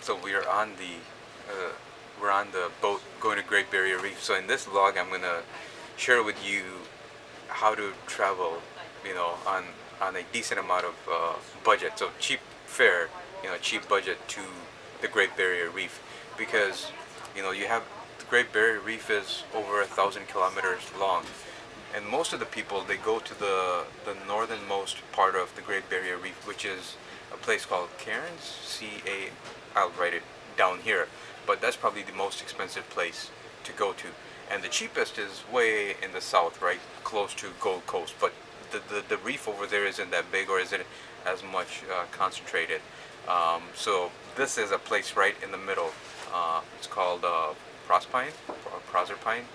So we're on the boat going to Great Barrier Reef. So in this vlog, I'm gonna share with you how to travel, on a decent amount of budget. So cheap fare, cheap budget to the Great Barrier Reef, because you have the Great Barrier Reef is over 1,000 kilometers long, and most of the people, they go to the northernmost part of the Great Barrier Reef, which is a place called Cairns. I'll write it down here, but that's probably the most expensive place to go to, and the cheapest is way in the south, right, close to Gold Coast. But the reef over there isn't that big, or isn't as much concentrated. So this is a place right in the middle. It's called Proserpine, or Proserpine.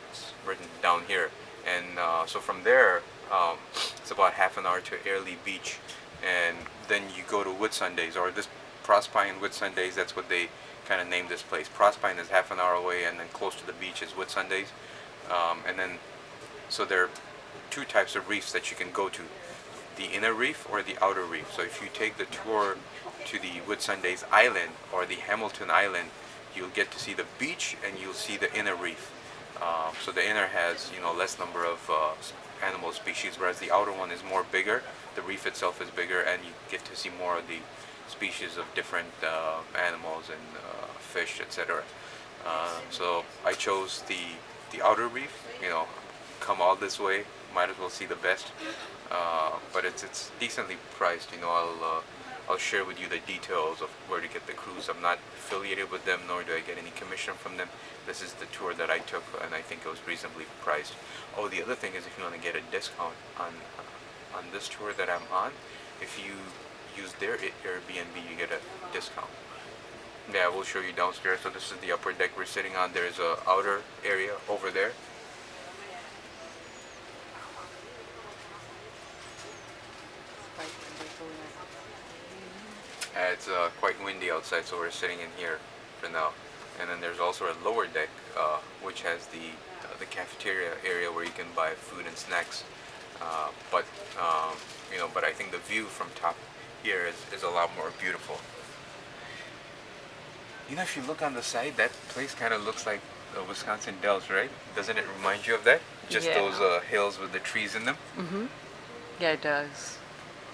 It's written down here. And so from there, it's about half an hour to Airlie Beach, and then you go to Whitsundays, or this Proserpine Whitsundays. That's what they kind of named this place. Proserpine is half an hour away, and then close to the beach is Whitsundays. And then, so there are two types of reefs that you can go to: the inner reef or the outer reef. So if you take the tour to the Whitsundays Island or the Hamilton Island, you'll get to see the beach and you'll see the inner reef. So the inner has less number of animal species, whereas the outer one is more bigger. The reef itself is bigger, and you get to see more of the species of different animals and fish, etc. So I chose the outer reef. Come all this way, might as well see the best. But it's decently priced. I'll share with you the details of where to get the cruise. I'm not affiliated with them, nor do I get any commission from them. This is the tour that I took, and I think it was reasonably priced. Oh, the other thing is, if you want to get a discount on this tour that I'm on, if you use their Airbnb, you get a discount. Yeah, we'll show you downstairs. So this is the upper deck we're sitting on. There's a outer area over there. It's quite windy outside, so we're sitting in here for now. And then there's also a lower deck, which has the cafeteria area where you can buy food and snacks. But I think the view from top here is a lot more beautiful. If you look on the side, that place kind of looks like the Wisconsin Dells, right? Doesn't it remind you of that? Just Yeah. those hills with the trees in them. Yeah, it does.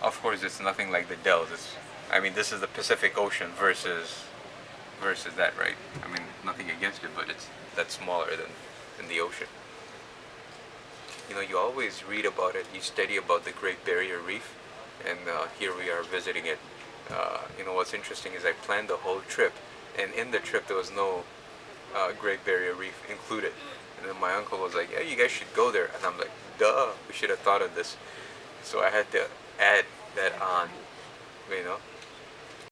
Of course, it's nothing like the Dells. This is the Pacific Ocean versus that, right? Nothing against it, but that's smaller than the ocean. You always read about it, you study about the Great Barrier Reef, and here we are visiting it. What's interesting is I planned the whole trip, and in the trip there was no Great Barrier Reef included. And then my uncle was like, "Yeah, you guys should go there," and I'm like, "Duh, we should have thought of this." So I had to add that on,